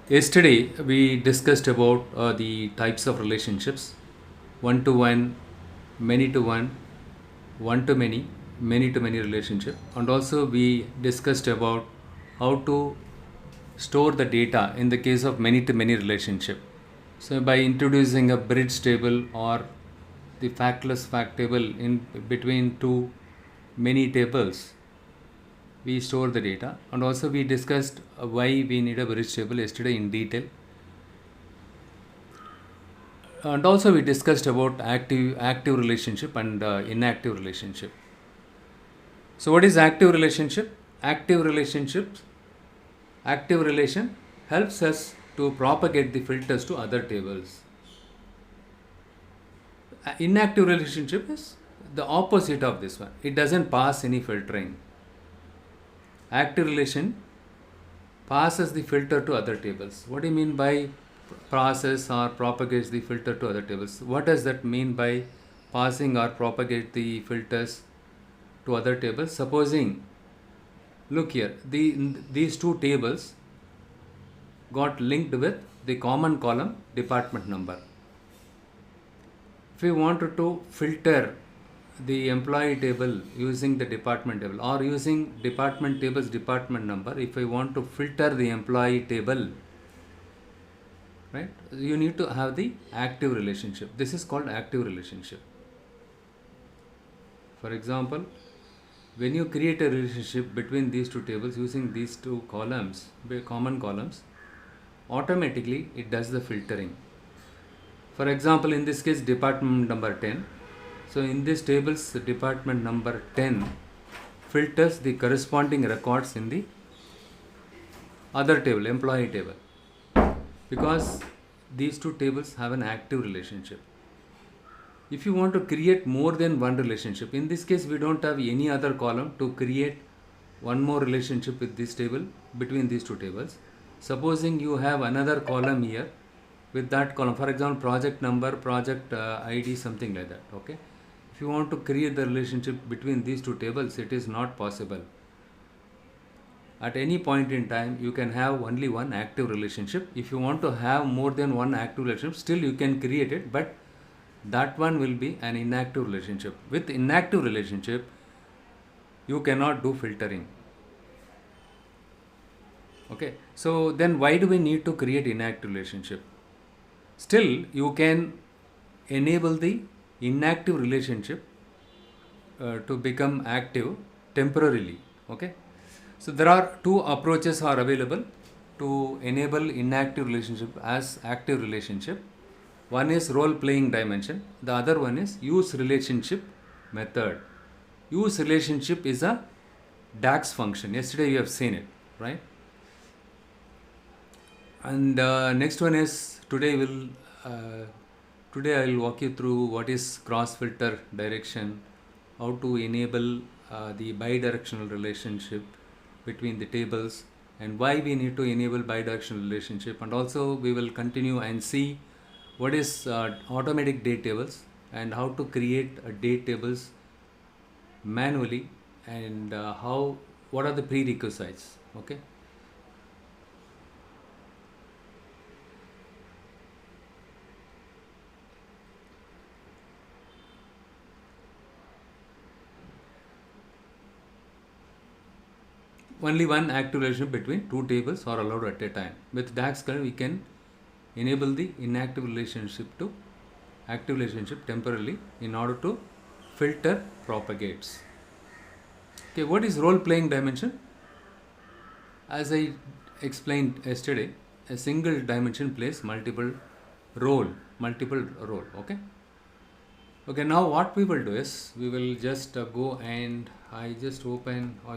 Yesterday, we discussed about the types of relationships: one to one, many to one to many to many relationship, and also we discussed about how to store the data in the case of many to many relationship. So, by introducing a bridge table or the factless fact table in between two many tables, we store the data, and also we discussed why we need a bridge table yesterday in detail, and also we discussed about active relationship and inactive relationship. So what is active relationship? Active relation helps us to propagate the filters to other tables. Inactive relationship is the opposite of this one. It doesn't pass any filtering. Active relation passes the filter to other tables. What do you mean by process or propagates the filter to other tables? What does that mean by passing or propagate the filters to other tables? Supposing, look here, these two tables got linked with the common column department number. If we wanted to filter the employee table using the department table or using department table's department number, if I want to filter the employee table, right, you need to have the active relationship. This is called active relationship. For example, when you create a relationship between these two tables using these two columns, common columns, automatically it does the filtering. For example, in this case, department number 10. So in this table's department number 10 filters the corresponding records in the other table, employee table, because these two tables have an active relationship. If you want to create more than one relationship, in this case we don't have any other column to create one more relationship with this table between these two tables. Supposing you have another column here with that column, for example, project number, project ID, something like that. Okay, if you want to create the relationship between these two tables, it is not possible. At any point in time, you can have only one active relationship. If you want to have more than one active relationship, still you can create it, but that one will be an inactive relationship. With inactive relationship, you cannot do filtering. Okay, so then why do we need to create inactive relationship? Still, you can enable the inactive relationship to become active temporarily. Okay, so there are two approaches are available to enable inactive relationship as active relationship. One is role playing dimension, the other one is use relationship method. Use relationship is a DAX function. Yesterday you have seen it, right? And next one is today I will walk you through what is cross filter direction, how to enable the bidirectional relationship between the tables, and why we need to enable bidirectional relationship, and also we will continue and see what is automatic date tables and how to create date tables manually, and what are the prerequisites. Okay, only one active relationship between two tables are allowed at a time. With DAX curve, we can enable the inactive relationship to active relationship temporarily in order to filter propagates. Okay, what is role playing dimension? As I explained yesterday, a single dimension plays multiple role. Okay. Okay, now what we will do is we will just go and I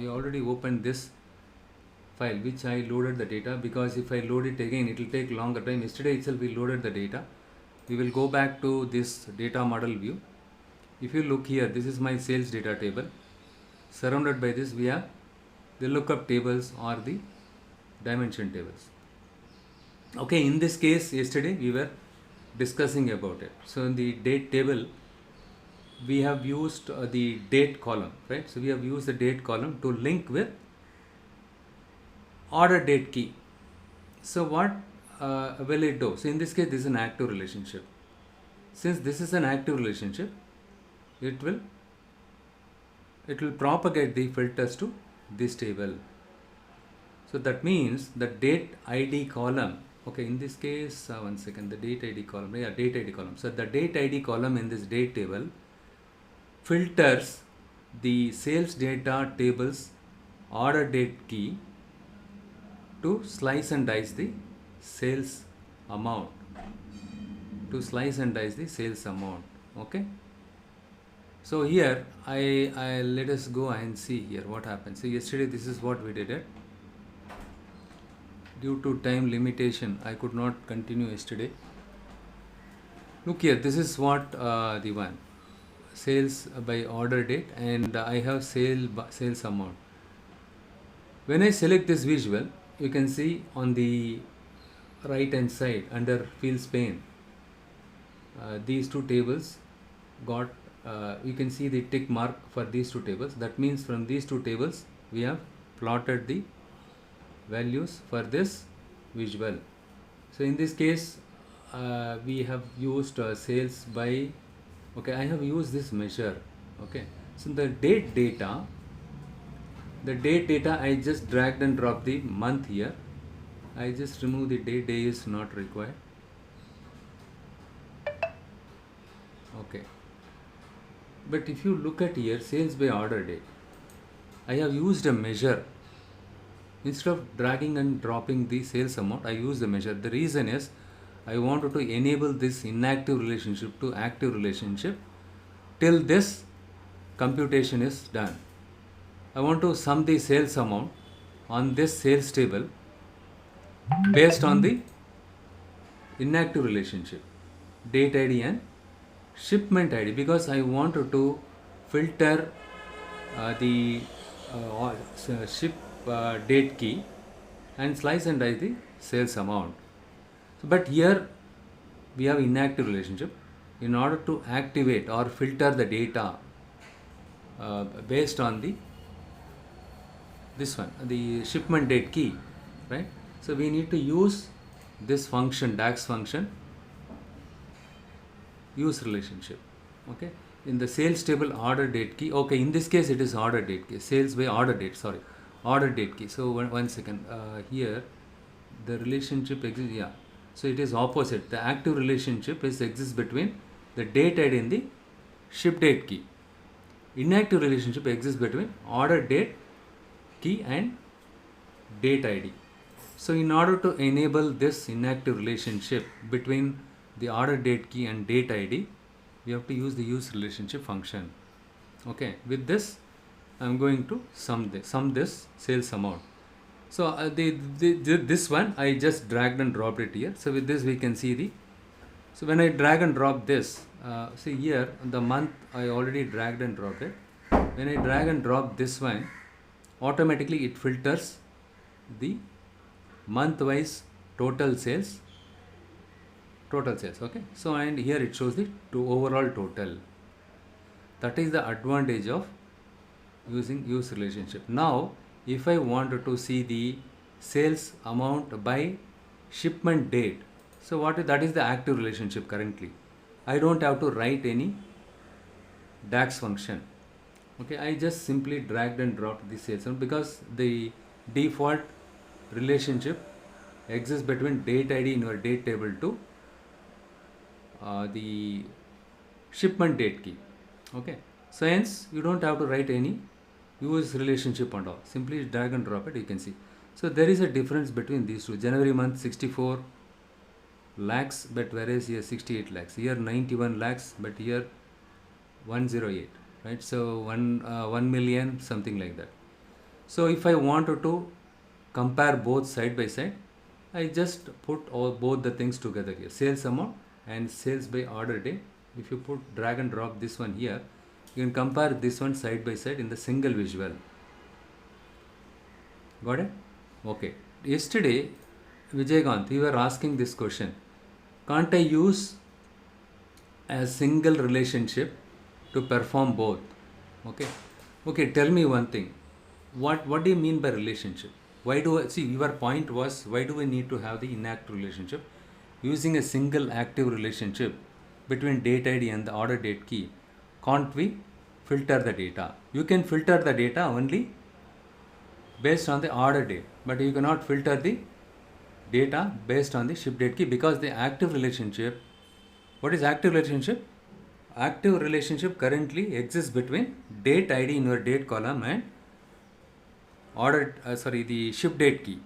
already opened this file which I loaded the data, because if I load it again it will take longer time. Yesterday itself we loaded the data. We will go back to this data model view. If you look here, this is my sales data table. Surrounded by this we have the lookup tables or the dimension tables. Okay, in this case yesterday we were discussing about it. So in the date table we have used the date column, right? So we have used the date column to link with order date key. So what will it do? So in this case, this is an active relationship. Since this is an active relationship, it will propagate the filters to this table. So that means the date ID column, okay, in this case, one second, the date ID column, yeah, date ID column. So the date ID column in this date table filters the sales data table's order date key to slice and dice the sales amount. Okay. So here I let us go and see here what happens. So yesterday this is what we did it. Due to time limitation, I could not continue yesterday. Look here, this is what the one sales by order date, and I have sales amount. When I select this visual, you can see on the right hand side under fields pane, these two tables got you can see the tick mark for these two tables. That means from these two tables we have plotted the values for this visual. So in this case we have used sales by, okay, I have used this measure. Okay, so the date data I just dragged and dropped the month here. I just remove the day is not required. Okay, but if you look at here, sales by order date, I have used a measure. Instead of dragging and dropping the sales amount, I use the measure. The reason is I wanted to enable this inactive relationship to active relationship till this computation is done. I want to sum the sales amount on this sales table based on the inactive relationship, date ID and shipment ID, because I wanted to filter the ship date key and slice and dice the sales amount. So, but here we have inactive relationship. In order to activate or filter the data based on the this one, the shipment date key, right? So we need to use this function, DAX function, use relationship. Okay, in the sales table order date key, okay, in this case it is order date key, sales by order date, sorry, order date key. So one second, here the relationship exists, yeah, so it is opposite. The active relationship exists between the date ID and the ship date key. Inactive relationship exists between order date key and date ID. So in order to enable this inactive relationship between the order date key and date ID, we have to use the use relationship function. Okay, with this I am going to sum this sales amount. So this one I just dragged and dropped it here. So with this we can see the, so when I drag and drop this, see here the month I already dragged and dropped it. When I drag and drop this one, automatically it filters the month wise total sales. Okay, so and here it shows the overall total. That is the advantage of using use relationship. Now if I wanted to see the sales amount by shipment date, so that is the active relationship currently. I don't have to write any DAX function. Okay, I just simply dragged and dropped the sales amount because the default relationship exists between date ID in your date table to the shipment date key. Okay, so hence you don't have to write any use relationship and all, simply drag and drop it, you can see. So there is a difference between these two. January month 64 lakhs, but whereas here 68 lakhs, here 91 lakhs, but here 108, right? So 1 million, something like that. So if I wanted to compare both side by side, I just put both the things together here, sales amount and sales by order date. If you put drag and drop this one here, you can compare this one side by side in the single visual. Got it? Okay. Yesterday, Vijaykanth, you were asking this question. Can't I use a single relationship to perform both? Okay. Okay, tell me one thing. What do you mean by relationship? Why do I see your point was, why do we need to have the inactive relationship? Using a single active relationship between date ID and the order date key, can't we filter the data? You can filter the data only based on the order date, but you cannot filter the data based on the ship date key, because the active relationship, what is active relationship? Active relationship currently exists between date ID in your date column and the ship date key.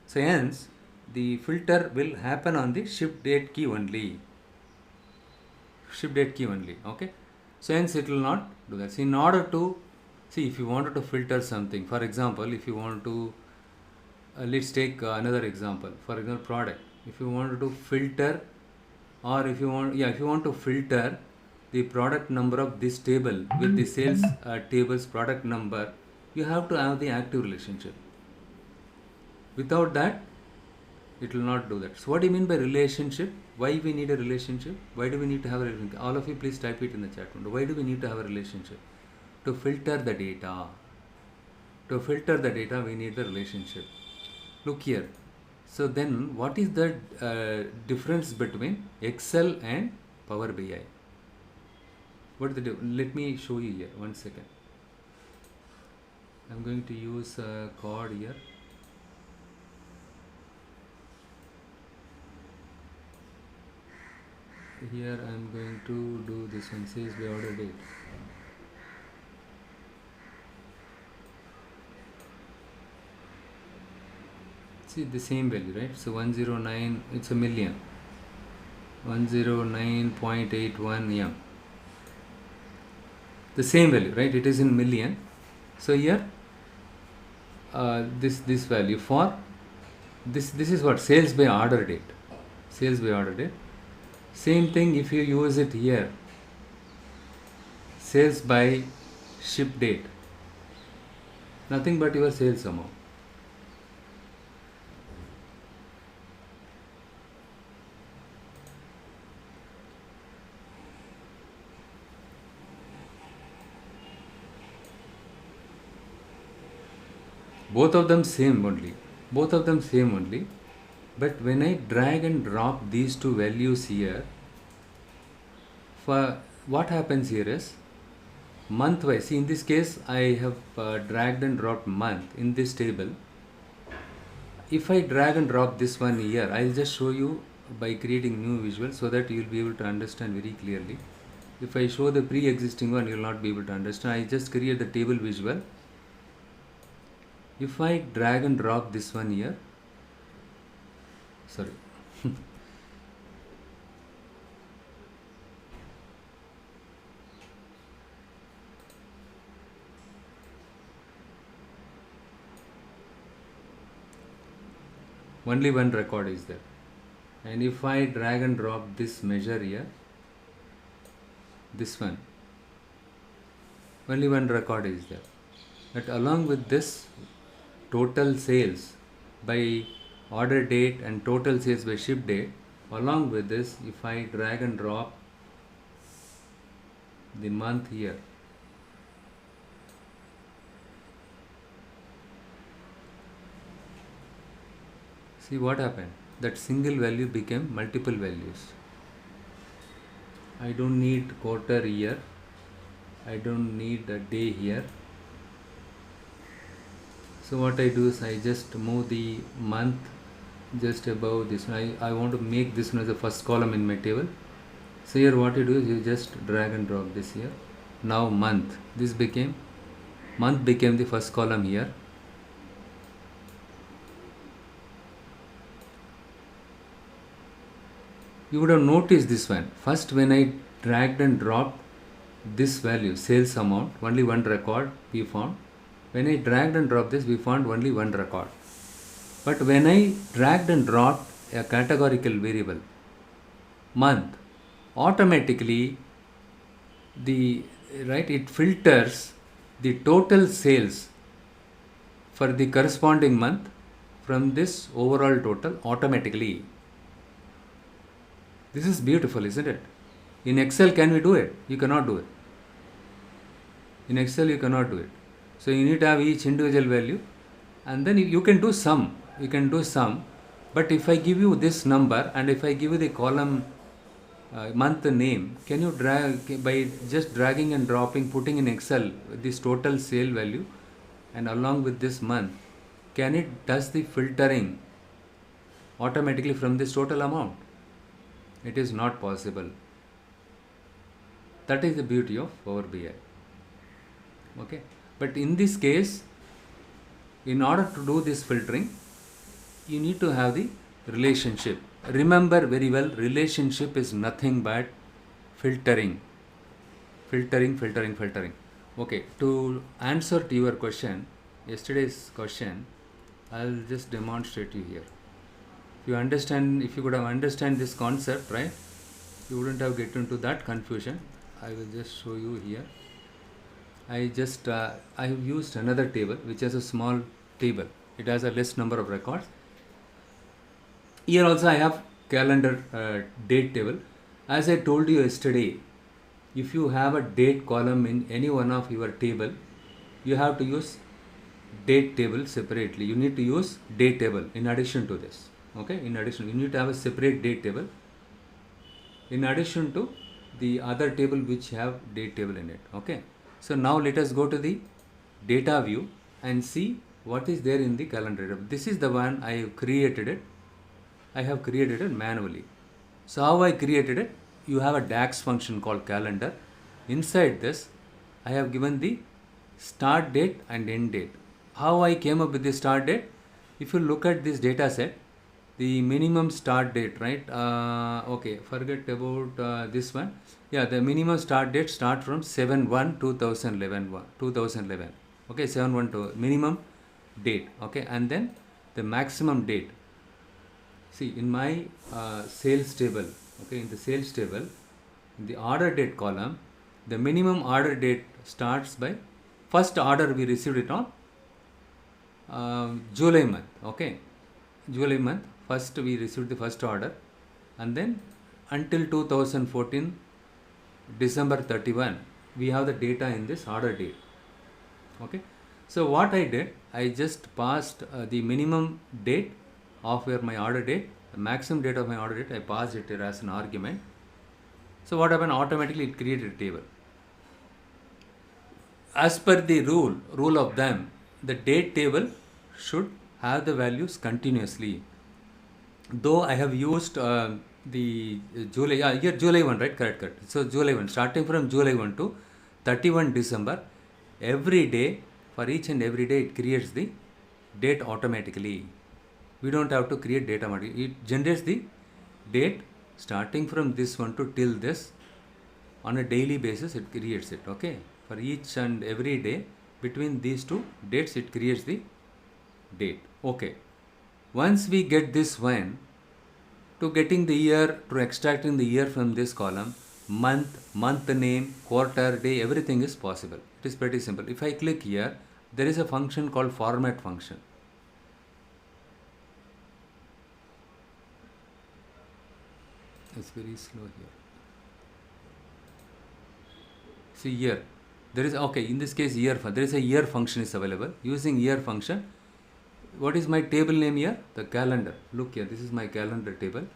So hence the filter will happen on the ship date key only. Ship date key only. Okay. So hence it will not do that. So in order to see, if you wanted to filter something, for example, if you want to let's take another example. For example, product. If you wanted to filter, or if you want to filter the product number of this table with the sales table's product number, you have to have the active relationship. Without that, it will not do that. So what do you mean by relationship? Why we need a relationship? Why do we need to have a relationship? All of you please type it in the chat window. Why do we need to have a relationship? To filter the data. To filter the data, we need the relationship. Look here. So then what is the difference between Excel and Power BI? What is the difference? Let me show you here. 1 second. I'm going to use a card here. Here I'm going to do this one, sales by order date. See the same value, right? So 109, it's a million. 109.81 m. The same value, right? It is in million. So here, this value for this is what? Sales by order date. Sales by order date. Same thing if you use it here. Sales by ship date. Nothing but your sales amount. Both of them same only. Both of them same only. But when I drag and drop these two values here, for what happens here is month wise. See, in this case, I have dragged and dropped month in this table. If I drag and drop this one here, I'll just show you by creating new visual so that you'll be able to understand very clearly. If I show the pre-existing one, you'll not be able to understand. I just create the table visual. If I drag and drop this one here, sorry. Only one record is there. And if I drag and drop this measure here, this one, only one record is there. But along with this, total sales by order date and total sales by ship date, along with this, if I drag and drop the month here, see what happened? That single value became multiple values. I don't need quarter here. I don't need a day here. So what I do is I just move the month just above this one. I want to make this one as the first column in my table. So here what you do is you just drag and drop this here. Now month. Month became the first column here. You would have noticed this one. First, when I dragged and dropped this value, sales amount, only one record we found. When I dragged and dropped this, we found only one record. But when I dragged and dropped a categorical variable, month, automatically it filters the total sales for the corresponding month from this overall total automatically. This is beautiful, isn't it? In Excel, can we do it? You cannot do it. In Excel, you cannot do it. So you need to have each individual value and then you can do sum, but if I give you this number and if I give you the column month name, can you drag by just dragging and dropping, putting in Excel this total sale value and along with this month, can it does the filtering automatically from this total amount? It is not possible. That is the beauty of Power BI. Okay, but in this case, in order to do this filtering, you need to have the relationship. Remember very well, relationship is nothing but filtering. Okay, to answer to your question, yesterday's question, I'll just demonstrate you here. If you could have understand this concept, right, you wouldn't have get into that confusion. I will just show you here. I have used another table which has a small table. It has a less number of records. Here also I have calendar date table. As I told you yesterday, if you have a date column in any one of your table, you have to use date table separately. You need to use date table in addition to this. Okay, in addition, you need to have a separate date table in addition to the other table which have date table in it. Okay, so now let us go to the data view and see what is there in the calendar table. This is the one I have created it. I have created it manually. So how I created it? You have a DAX function called calendar. Inside this, I have given the start date and end date. How I came up with the start date? If you look at this data set, the minimum start date, right? Okay, forget about this one. Yeah, the minimum start date start from 7/1/2011. Okay, 7/1 minimum date. Okay, and then the maximum date. See, in my sales table, okay, in the sales table, in the order date column, the minimum order date starts by first order we received it on July month. Okay, July month, first we received the first order, and then until 2014 December 31 we have the data in this order date. Okay, so what I did, I just passed the minimum date of where my order date, the maximum date of my order date, I passed it as an argument. So what happened? Automatically it created a table. As per the rule of them, the date table should have the values continuously. Though I have used the July, here July 1, right? Correct. So July 1, starting from July 1 to 31 December, every day, for each and every day, it creates the date automatically. We don't have to create data automatically. It generates the date starting from this one to till this. On a daily basis, it creates it. Okay, for each and every day between these two dates, it creates the date. Okay, once we get this one, to getting the year, to extracting the year from this column, month name, quarter, day, everything is possible. It is pretty simple. If I click here, there is a function called format function. It's very slow here. See here, there is, okay, in this case year, there is a year function is available. Using year function, what is my table name here? The calendar. Look here, this is my calendar table.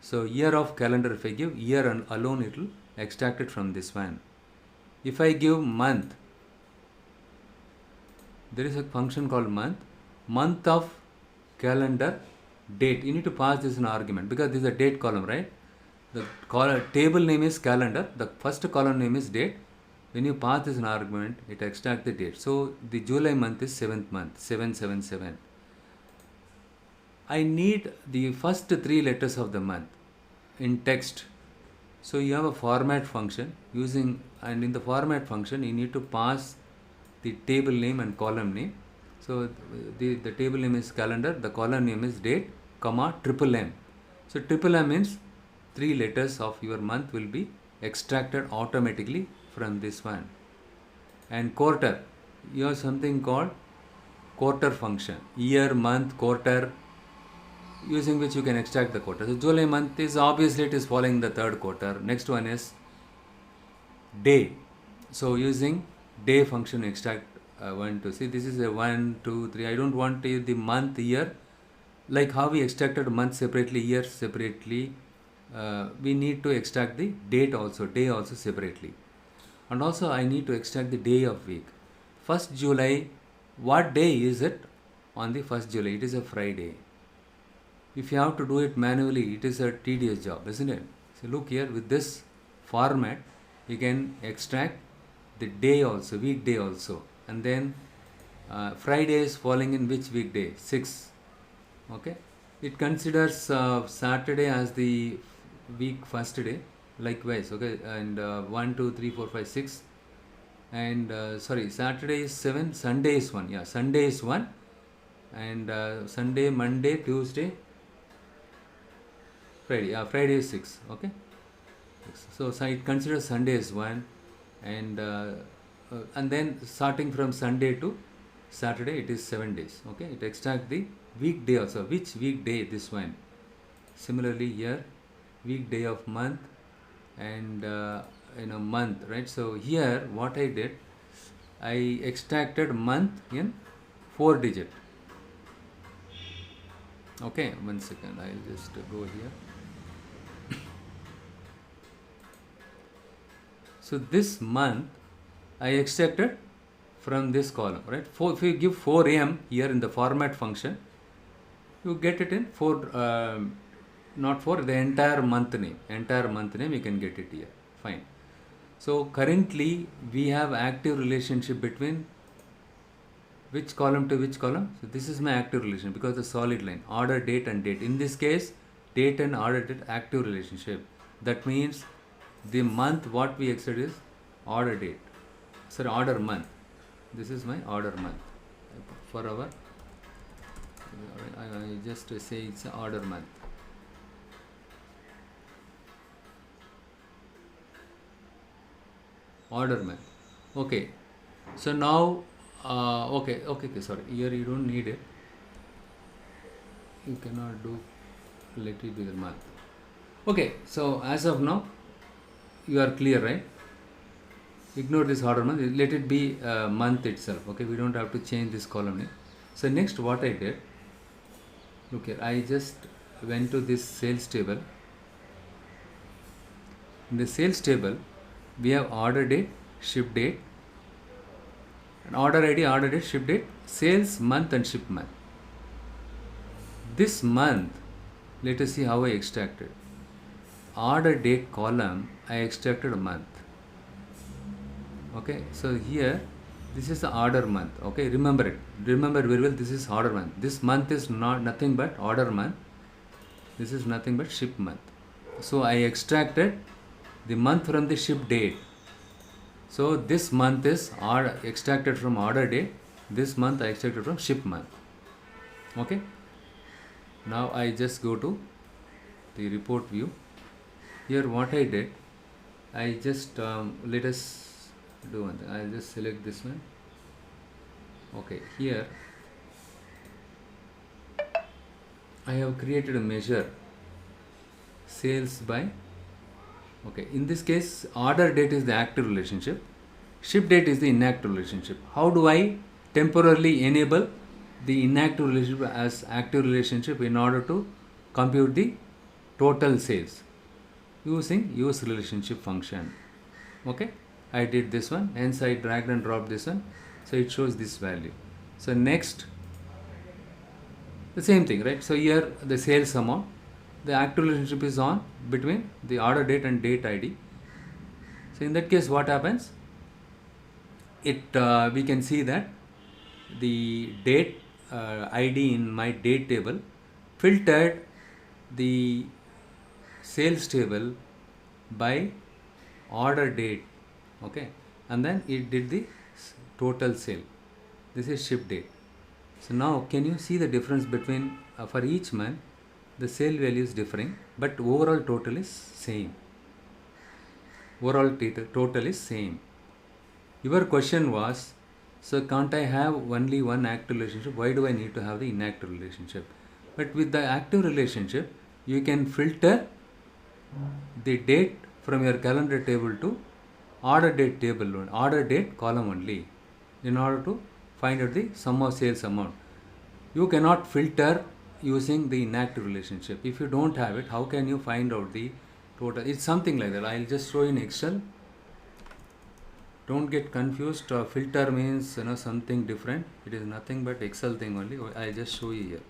So year of calendar, if I give year alone, it will extract it from this one. If I give month, there is a function called month of calendar date. You need to pass this in argument because this is a date column, right? The table name is calendar, the first column name is date. When you pass this in argument, it extracts the date. So the July month is 7th month, 777. I need the first 3 letters of the month in text. So you have a format function using, and in the format function you need to pass the table name and column name. So the table name is calendar, the column name is date, comma, triple M. So triple M means 3 letters of your month will be extracted automatically from this one. And quarter, you have something called quarter function, year, month, quarter, using which you can extract the quarter. So July month is obviously it is following the third quarter. Next one is day. So using day function extract 1 2 see, this is a 1 2 3. I don't want the month, year, like how we extracted month separately, year separately. We need to extract the date also, day also separately. And also I need to extract the day of week. 1st July, what day is it? On the 1st July, it is a Friday. If you have to do it manually, it is a tedious job, isn't it? So look here, with this format, you can extract the day also, weekday also, and then Friday is falling in which weekday? 6. Okay, it considers Saturday as the week first day, likewise. Okay, and 1 2 3 4 5 6, and sorry, Saturday is 7, Sunday is 1. Yeah, Sunday is 1, and Sunday, Monday, Tuesday, Friday. Friday is 6. Okay, so it considers Sunday as 1, and then starting from Sunday to Saturday, it is 7 days. Okay, it extracts the weekday also. Which weekday? This one. Similarly here, weekday of month, and month, right? So here what I did, I extracted month in 4 digit. Okay, 1 second, I'll just go here. So this month I extracted from this column, right? If you give 4m here in the format function, you get it in 4, not for the entire month name. Entire month name you can get it here. Fine. So currently we have active relationship between which column to which column? So this is my active relation, because the solid line, order, date and date. In this case, date and order date active relationship. That means the month what we extract is order date. Sorry, order month. This is my order month. For our, I just say it's an order month. Order month. Okay. So now, okay, sorry. Here you don't need it. You cannot do, let it be the month. Okay. So as of now, you are clear, right? Ignore this order month. Let it be month itself. Okay. We don't have to change this column name. So next, what I did. Look here. I just went to this sales table. In the sales table, we have order date, ship date, and order ID, order date, ship date, sales month and ship month. This month, let us see how I extracted. Order date column, I extracted a month. Okay, so here, this is the order month. Okay, remember it. Remember very well, this is order month. This month is nothing but order month. This is nothing but ship month. So I extracted the month from the ship date. So this month is extracted from order date. This month I extracted from ship month. Okay. Now I just go to the report view. Here what I did, I just let us do one thing. I'll just select this one. Okay. Here I have created a measure, sales by. Okay, in this case, order date is the active relationship, ship date is the inactive relationship. How do I temporarily enable the inactive relationship as active relationship in order to compute the total sales? Using use relationship function. Okay, I did this one, hence I dragged and dropped this one, so it shows this value. So next, the same thing, right? So here the sales amount, the active relationship is on between the order date and date ID. So in that case, what happens? We can see that the date ID in my date table filtered the sales table by order date. Okay, and then it did the total sale. This is ship date. So now, can you see the difference between for each month? The sale value is differing, but overall total is same. Overall total is same. Your question was, so can't I have only one active relationship? Why do I need to have the inactive relationship? But with the active relationship, you can filter the date from your calendar table to order date table, order date column only. in order to find out the sum of sales amount. You cannot filter using the inactive relationship. If you don't have it, how can you find out the total? It's something like that. I'll just show in Excel. Don't get confused. Filter means something different. It is nothing but Excel thing only. I'll just show you here.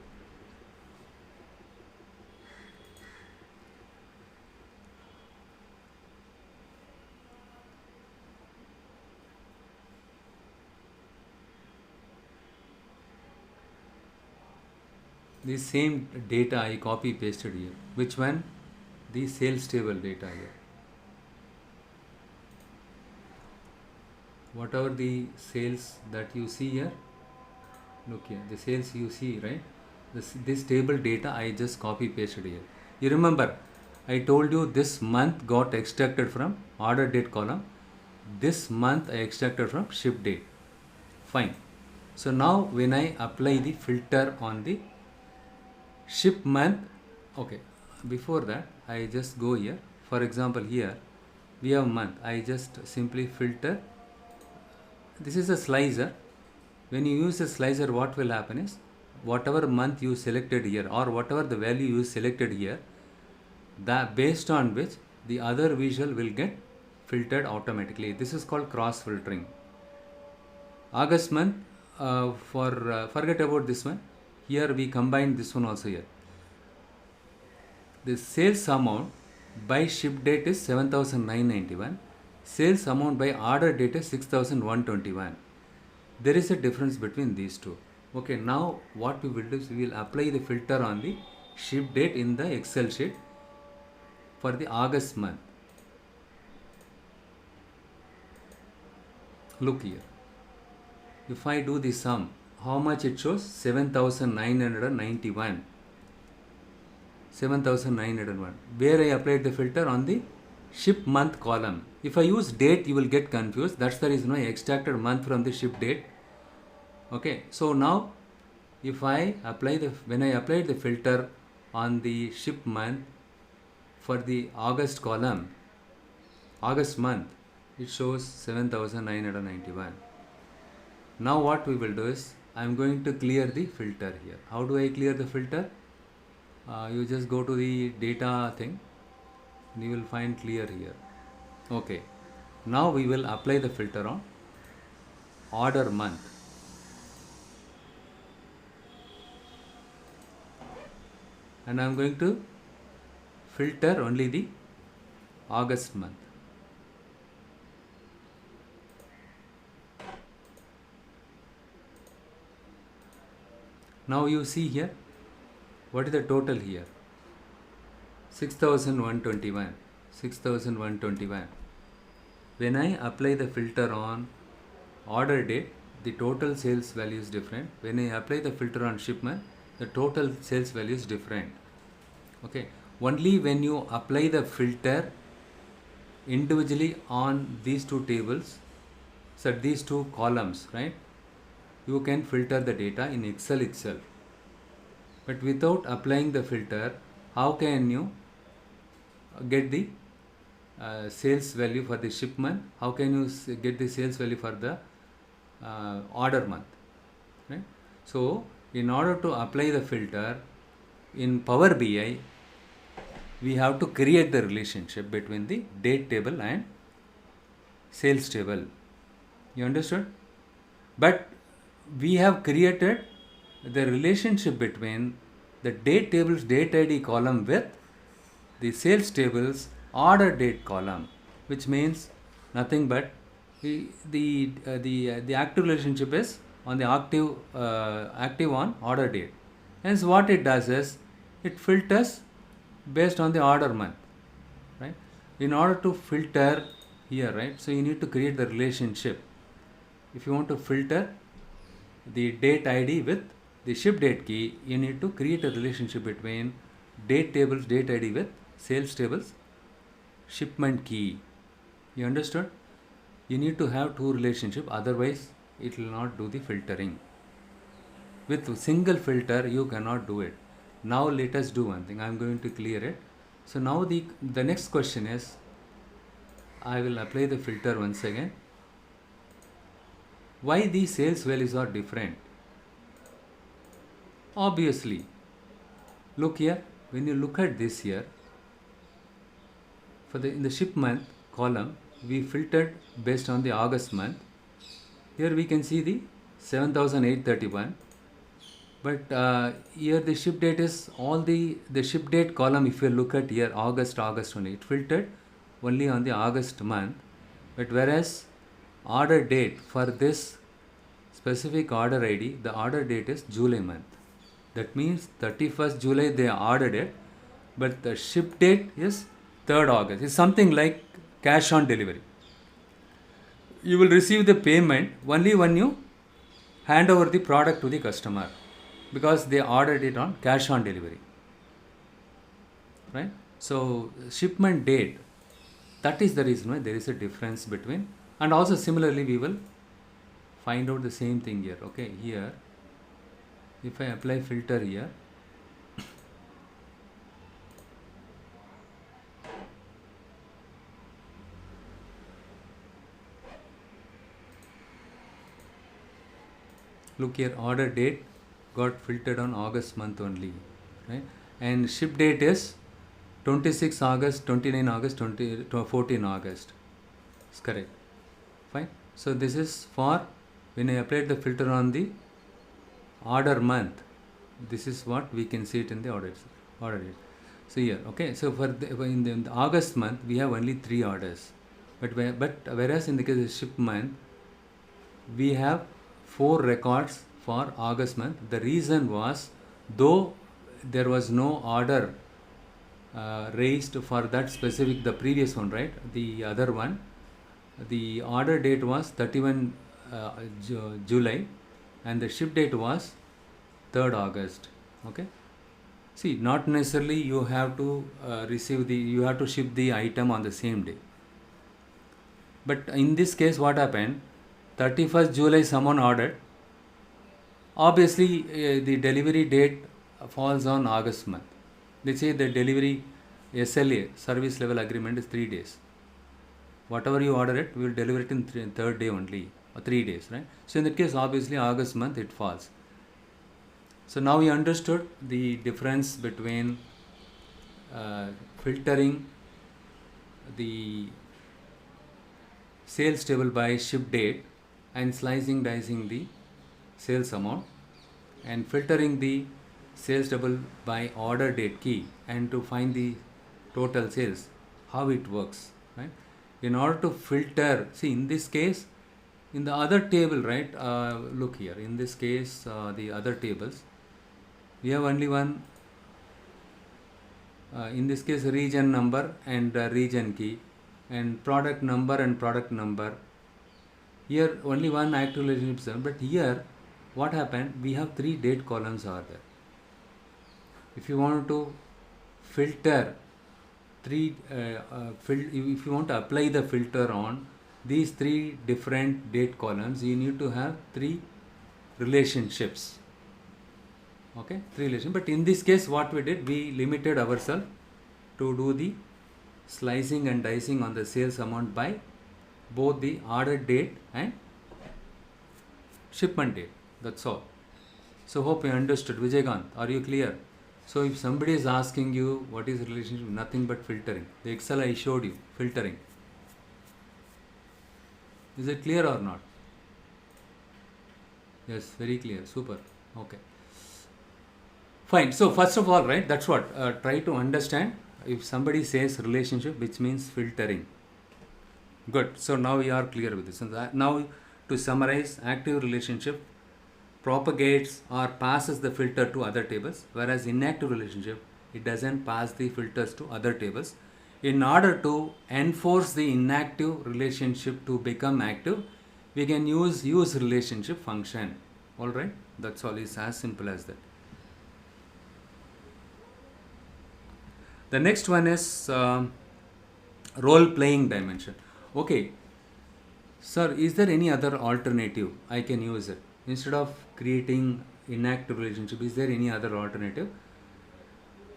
The same data I copy pasted here. Which one? The sales table data here. Whatever the sales that you see here, look here, the sales you see, right? This table data I just copy pasted here. You remember, I told you this month got extracted from order date column. This month I extracted from ship date. Fine. So now when I apply the filter on the ship month, okay, before that I just go here. For example, here we have month. I just simply filter. This is a slicer. When you use a slicer, what will happen is, whatever month you selected here or whatever the value you selected here, that based on which the other visual will get filtered automatically. This is called cross filtering. August month, forget about this one. Here we combine this one also here. The sales amount by ship date is 7,991. Sales amount by order date is 6,121. There is a difference between these two. Okay, now what we will do is we will apply the filter on the ship date in the Excel sheet for the August month. Look here. If I do the sum, how much it shows? 7,991. 7,901. Where I applied the filter? On the ship month column. If I use date, you will get confused. That's the reason I extracted month from the ship date. Okay. So now, if I apply when I applied the filter on the ship month for the August column, August month, it shows 7,991. Now what we will do is, I am going to clear the filter here. How do I clear the filter? You just go to the data thing and you will find clear here. Okay. Now we will apply the filter on order month. And I am going to filter only the August month. Now you see here, what is the total here? 6,121. 6,121. When I apply the filter on order date, the total sales value is different. When I apply the filter on shipment, the total sales value is different. Okay. Only when you apply the filter individually on these two tables, so these two columns, right? You can filter the data in Excel itself. But without applying the filter, how can you get the sales value for the shipment? How can you get the sales value for the order month? Right? So, in order to apply the filter in Power BI, we have to create the relationship between the date table and sales table. You understood? But we have created the relationship between the date table's date ID column with the sales table's order date column, which means nothing but the active relationship is on the active on order date. Hence, what it does is it filters based on the order month, right? In order to filter here, right? So you need to create the relationship. If you want to filter the date ID with the ship date key, you need to create a relationship between date table's date ID with sales table's shipment key. You understood? You need to have two relationships, otherwise it will not do the filtering. With single filter, you cannot do it. Now let us do one thing. I am going to clear it. So now the next question is, I will apply the filter once again. Why these sales values are different? Obviously, look here, when you look at this here, in the ship month column, we filtered based on the August month. Here we can see the 7,831. But here the ship date is all the ship date column. If you look at here, August only, it filtered only on the August month. But whereas order date for this specific order ID, the order date is July month. That means 31st July they ordered it, but the ship date is 3rd August. It's something like cash on delivery. You will receive the payment only when you hand over the product to the customer, because they ordered it on cash on delivery, right? So shipment date, that is the reason why there is a difference between. And also similarly we will find out the same thing here. Okay, here if I apply filter here, look here, order date got filtered on August month only, right? And ship date is 26 August, 29 August, 14 August. It's correct. Fine. So this is for when I applied the filter on the order month. This is what we can see it in the order date. So here, okay. So in the August month we have only 3 orders, but whereas in the case of ship month we have 4 records for August month. The reason was, though there was no order raised for that specific, the previous one, right? The other one, the order date was 31 July and the ship date was 3rd August. Okay. See, not necessarily you have to you have to ship the item on the same day. But in this case, what happened? 31st July someone ordered. Obviously, the delivery date falls on August month. Let's say the delivery SLA, service level agreement, is 3 days. Whatever you order it, we will deliver it in 3rd day only, or 3 days, right? So in that case, obviously August month it falls. So now we understood the difference between filtering the sales table by ship date and slicing dicing the sales amount, and filtering the sales table by order date key, and to find the total sales, how it works, right? In order to filter, see in this case, in the other table, right, look here, in this case the other tables, we have only one, in this case region number and region key, and product number and product number. Here only one active relationship, but here what happened, we have 3 date columns are there. If you want to filter if you want to apply the filter on these 3 different date columns, you need to have 3 relationships. Okay, 3 relationships. But in this case, what we did, we limited ourselves to do the slicing and dicing on the sales amount by both the order date and shipment date. That's all. So hope you understood. Vijaykanth, are you clear? So if somebody is asking you what is the relationship, nothing but filtering. The Excel I showed you, filtering. Is it clear or not? Yes, very clear. Super. Okay. Fine. So first of all, right, that's what, try to understand. If somebody says relationship, which means filtering. Good. So now we are clear with this. So now to summarize, active relationship propagates or passes the filter to other tables, whereas inactive relationship, it doesn't pass the filters to other tables. In order to enforce the inactive relationship to become active, we can use relationship function. All right, that's all. Is as simple as that. The next one is role playing dimension. Okay, sir, is there any other alternative I can use it? Instead of creating inactive relationship, is there any other alternative?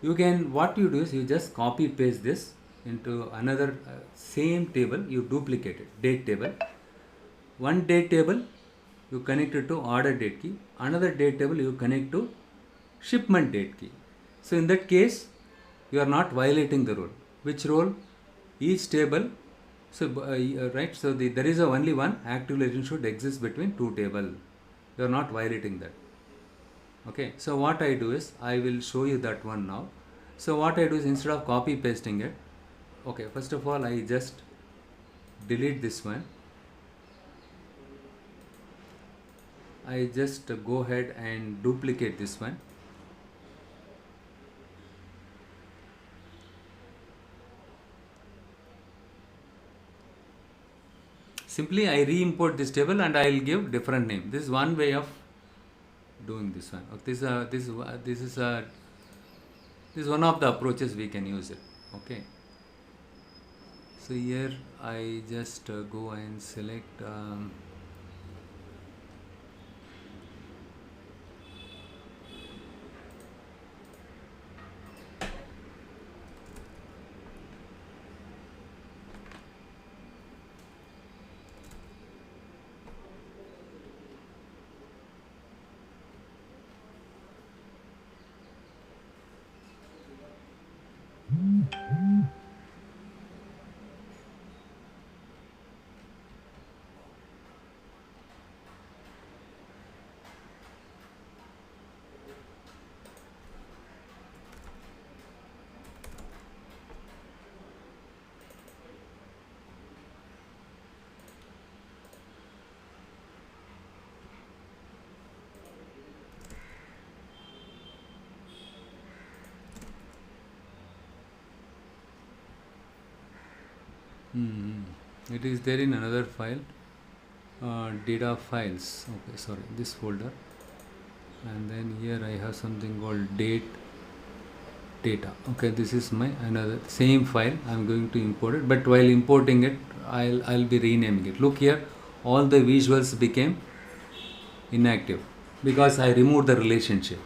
You can, what you do is you just copy paste this into another same table, you duplicate it, date table. One date table, you connect it to order date key. Another date table you connect to shipment date key. So in that case, you are not violating the rule. Which rule? Each table. So right. So there is only one active relation should exist between two table. You are not violating that. Okay. So what I do is I will show you that one now. So what I do is instead of copy pasting it. Okay. First of all, I just delete this one. I just go ahead and duplicate this one. Simply I re-import this table and I will give different name. This is one way of doing this one. This is one of the approaches we can use it. Okay. So here I just go and select it is there in another file, data files. Okay, sorry, this folder, and then here I have something called data. Okay, this is my another same file. I'm going to import it, but while importing it, I'll be renaming it. Look here, all the visuals became inactive because I removed the relationship.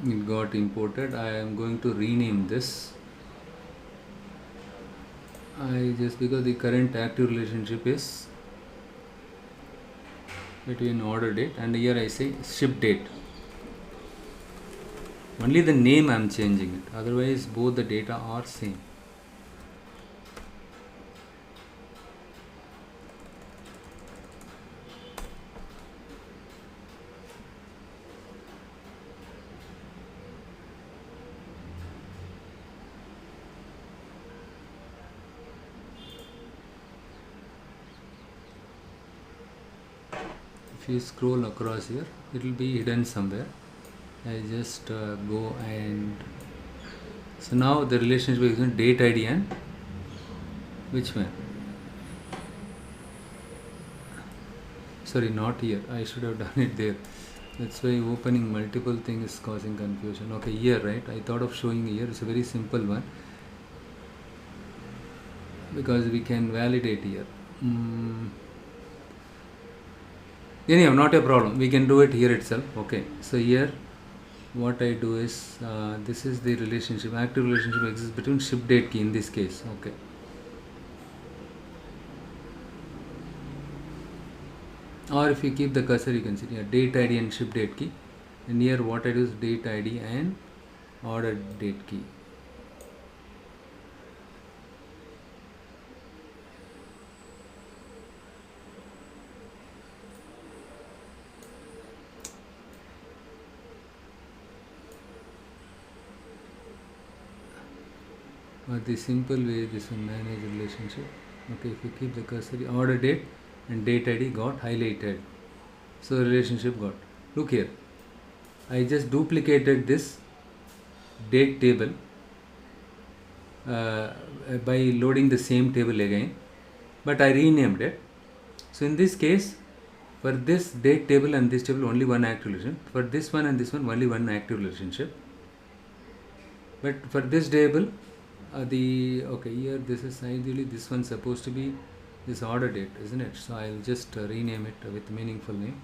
It got imported. I am going to rename this. Because the current active relationship is between order date and here I say ship date. Only the name I am changing it. Otherwise, both the data are same. If you scroll across here, it will be hidden somewhere. I just go and so now the relationship is between date ID and which one? Sorry, not here. I should have done it there. That's why opening multiple things is causing confusion. Okay, here, right? I thought of showing here. It's a very simple one because we can validate here. Anyhow, not a problem. We can do it here itself. Okay. So here, what I do is this is the relationship. Active relationship exists between ship date key in this case. Okay. Or if you keep the cursor, you can see here date ID and ship date key. And here, what I do is date ID and order date key. But the simple way this will manage relationship. Okay, if you keep the cursor, order date and date ID got highlighted. So relationship got. Look here, I just duplicated this date table by loading the same table again, but I renamed it. So in this case, for this date table and this table only one active relationship, for this one and this one only one active relationship, but for this table here this is ideally this one supposed to be this order date, isn't it? So I'll just rename it with meaningful name,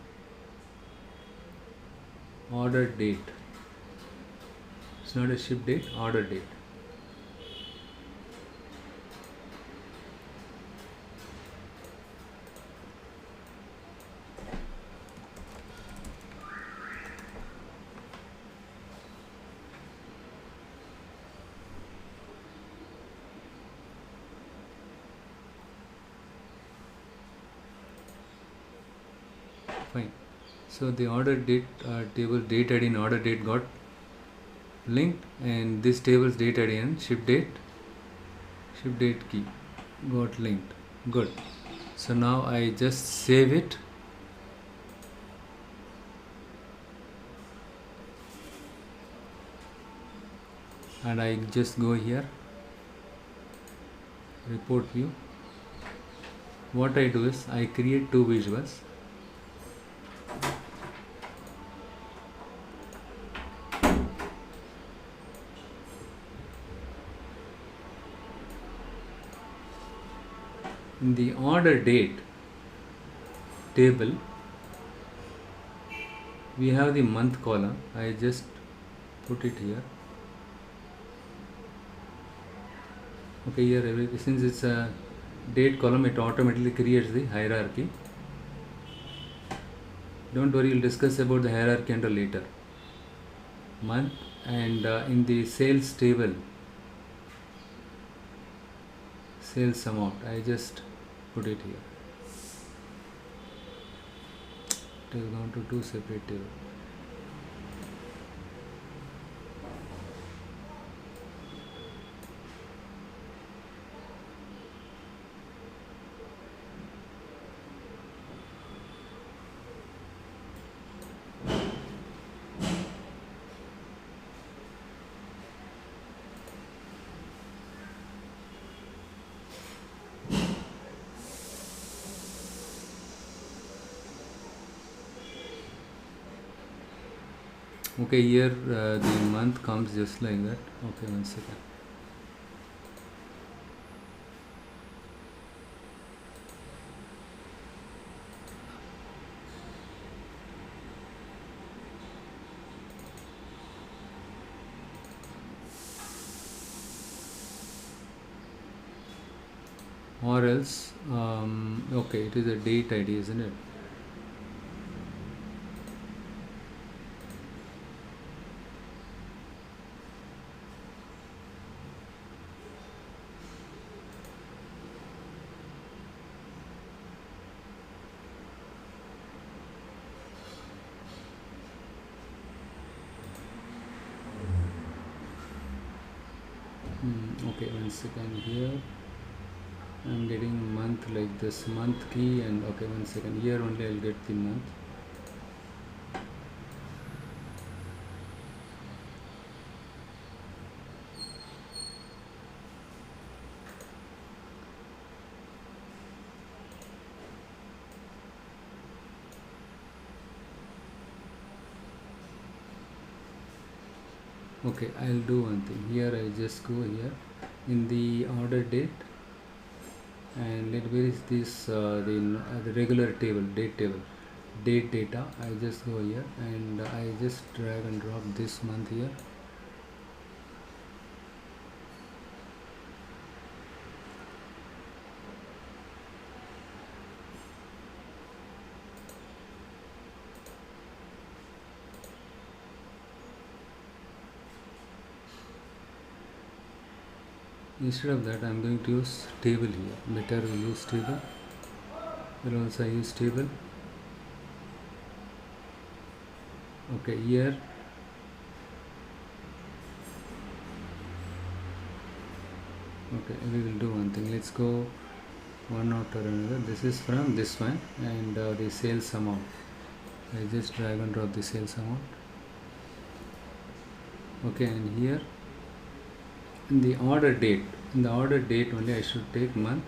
order date. It's not a ship date, order date. Fine. So the order date table date ID and order date got linked, and this table's date ID and ship date key got linked. Good. So now I just save it. And I just go here, report view. What I do is I create two visuals. In the order date table, we have the month column. I just put it here. Okay, here since it's a date column, it automatically creates the hierarchy. Don't worry, we'll discuss about the hierarchy under later. Month, and in the sales table, sales amount, I just put it here. It has gone to two separate tables. Okay, here the month comes just like that. Okay, 1 second. Or else, okay, it is a date ID, isn't it? Okay, 1 second. Here I'm getting month like this, month key, and okay, 1 second. Here only I'll get the month. Okay, I'll do one thing. Here I just go here in the order date, and where is this the regular table, date table, date data. I just go here and I just drag and drop this month here. Instead of that, I'm going to use table here. Better we use table. Will also use table. Okay, here okay, we will do one thing. Let's go one after another. This is from this one, and the sales amount. I just drag and drop the sales amount. Okay, and here in the order date, only I should take month.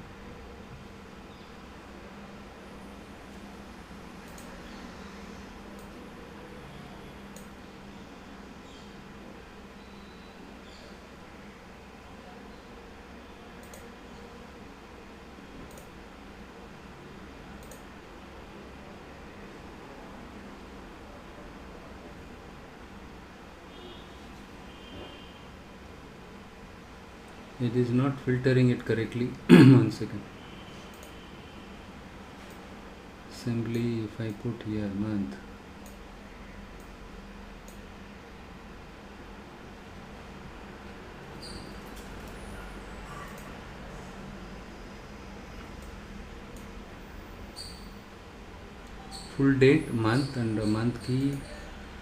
It is not filtering it correctly. One second. Simply if I put here month, full date, month, and month key,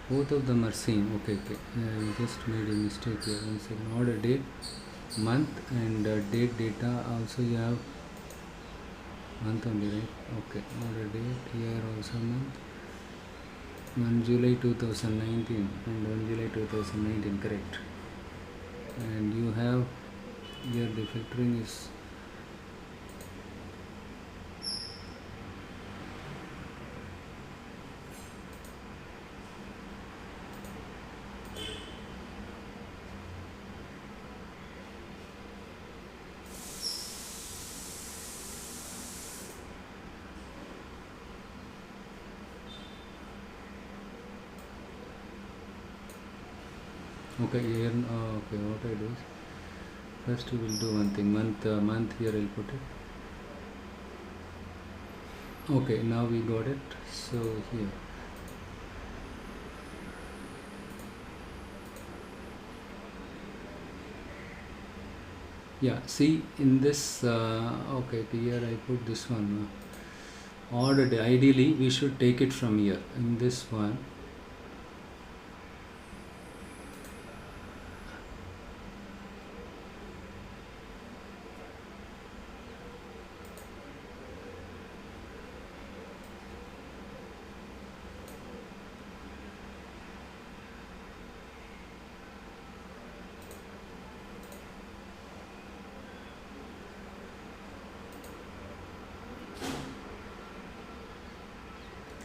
both of them are same. Okay, I just made a mistake here. One second. Order date, month, and date data also you have month only, right? Okay, order date here also month July 2019 and 1 July 2019, correct. And you have here the filtering is okay here. Okay, what I do is first we will do one thing. Month here I'll put it. Okay, now we got it. So here yeah, see in this okay, here I put this one order day. Ideally we should take it from here in this one.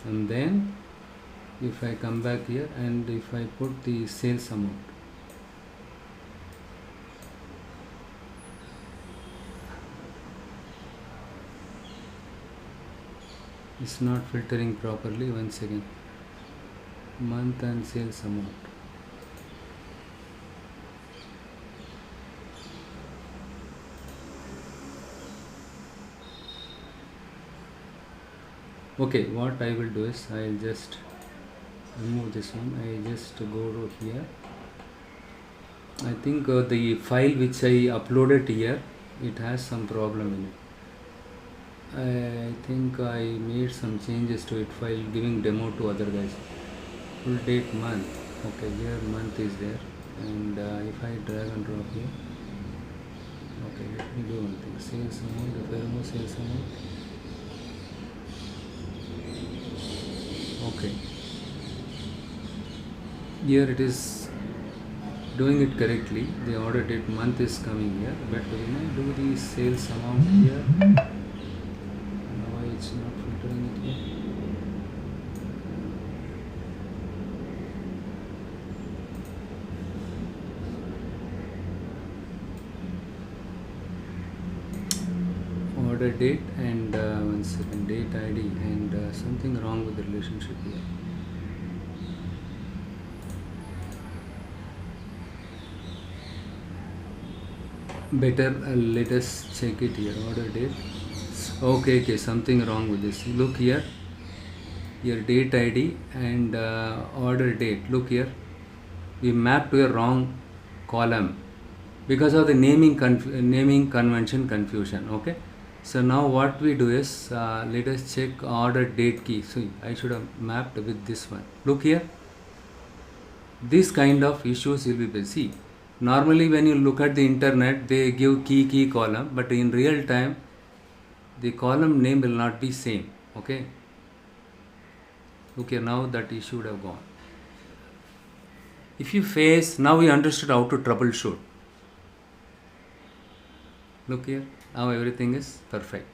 And then if I come back here and if I put the sales amount, it's not filtering properly. Once again, month and sales amount. Okay, what I will do is I'll just remove this one. I just go to here. I think the file which I uploaded here, it has some problem in it. I think I made some changes to it while giving demo to other guys. Full date month. Okay, here month is there, and if I drag and drop here. Okay, let me do one thing. Sales amount. If I remove sales amount. Okay. Here it is doing it correctly. The order date month is coming here, but when I do the sales amount here, why it's not filtering it here? Order date and one second, date ID and something wrong with the relationship here. Better let us check it here. Order date. Okay, something wrong with this. Look here. Your date ID and order date. Look here. We mapped to a wrong column because of the naming convention confusion. Okay. So now what we do is let us check order date key. So I should have mapped with this one. Look here. This kind of issues will be see. Normally when you look at the internet, they give key column, but in real time the column name will not be same. Okay. Look here, now that issue would have gone. If you face, now we understood how to troubleshoot. Look here, now everything is perfect.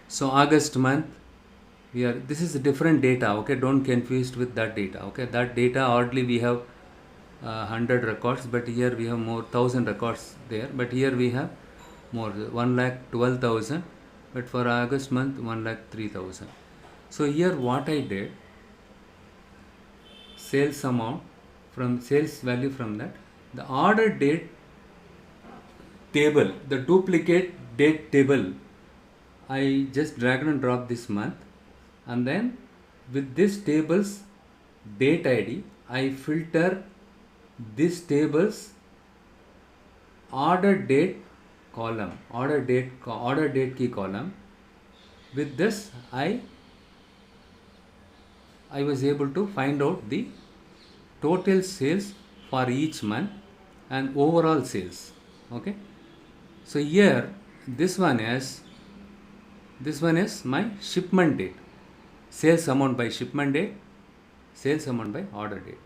So August month, this is a different data, okay, don't confuse with that data, okay. That data hardly we have 100 records, but here we have more 1000 records there, but here we have more 1,12,000, but for August month 1,03,000. So here what I did, sales amount from sales value, from that the order date table, the duplicate date table, I just drag and drop this month, and then with this table's date ID I filter this table's order date column, order date key column. With this I was able to find out the total sales for each month and overall sales, okay. So here this one is my shipment date, sales amount by shipment date, sales amount by order date.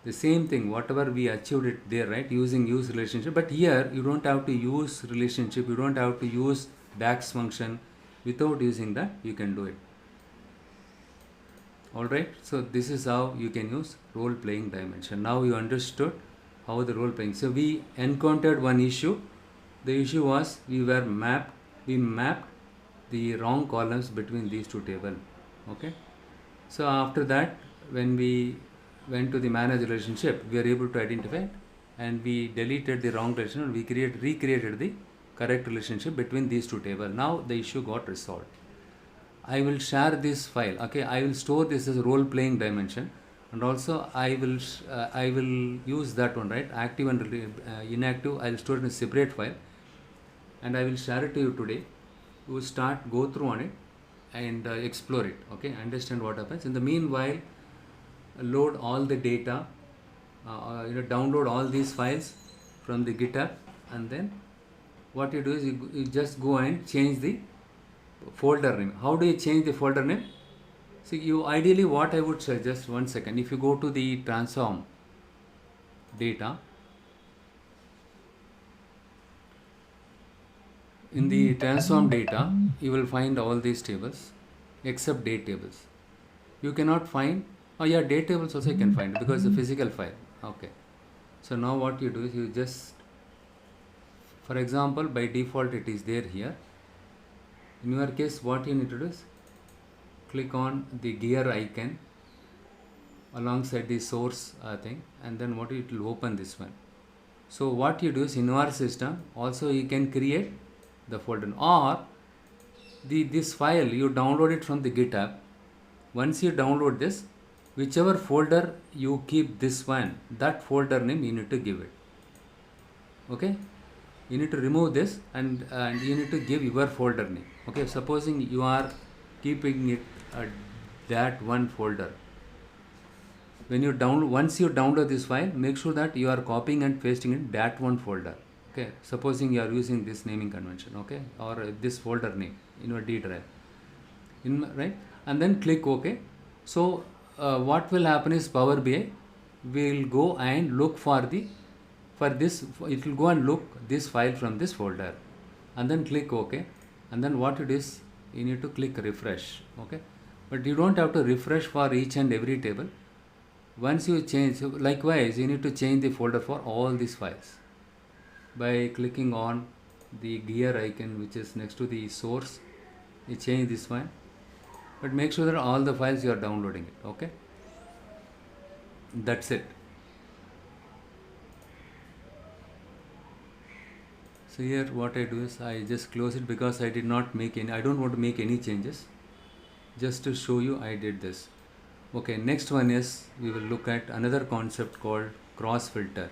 The same thing, whatever we achieved it there, right, using use relationship. But here you don't have to use relationship, you don't have to use DAX function. Without using that you can do it. Alright, so this is how you can use role playing dimension. Now you understood how the role playing. So we encountered one issue. The issue was we mapped the wrong columns between these two tables, okay. So after that, when we went to the manage relationship, we are able to identify, and we deleted the wrong relationship, and we recreated the correct relationship between these two tables. Now the issue got resolved. I will share this file, okay. I will store this as role playing dimension, and also I will use that one, right, active and inactive. I will store it in a separate file, and I will share it to you today. You will go through on it and explore it, okay, understand what happens. In the meanwhile, load all the data, download all these files from the GitHub, and then what you do is you just go and change the folder name. How do you change the folder name? See, you ideally, what I would say, just one second, if you go to the transform data, in the transform data you will find all these tables except date tables. You cannot find, oh yeah, date tables also you can find because it's a physical file, okay. So now what you do is you just, for example, by default it is there here. In your case, what you need to do is click on the gear icon alongside the source thing, and then what it will open this one. So what you do is, in your system also you can create the folder, or this file you download it from the GitHub. Once you download this, whichever folder you keep this one, that folder name you need to give it, okay. You need to remove this, and you need to give your folder name, okay. Supposing you are keeping it that one folder, when you once you download this file, make sure that you are copying and pasting in that one folder, okay. Supposing you are using this naming convention, okay, or this folder name in your D drive, right, and then click OK. So what will happen is Power BI will go and look for this, it will go and look this file from this folder, and then click OK, and then what it is, you need to click refresh, okay. But you don't have to refresh for each and every table. Once you change, likewise you need to change the folder for all these files by clicking on the gear icon which is next to the source. You change this one, but make sure that all the files you are downloading it, okay. That's it. So here what I do is I just close it because I did not make any, I don't want to make any changes, just to show you I did this, okay. Next one is we will look at another concept called cross filter.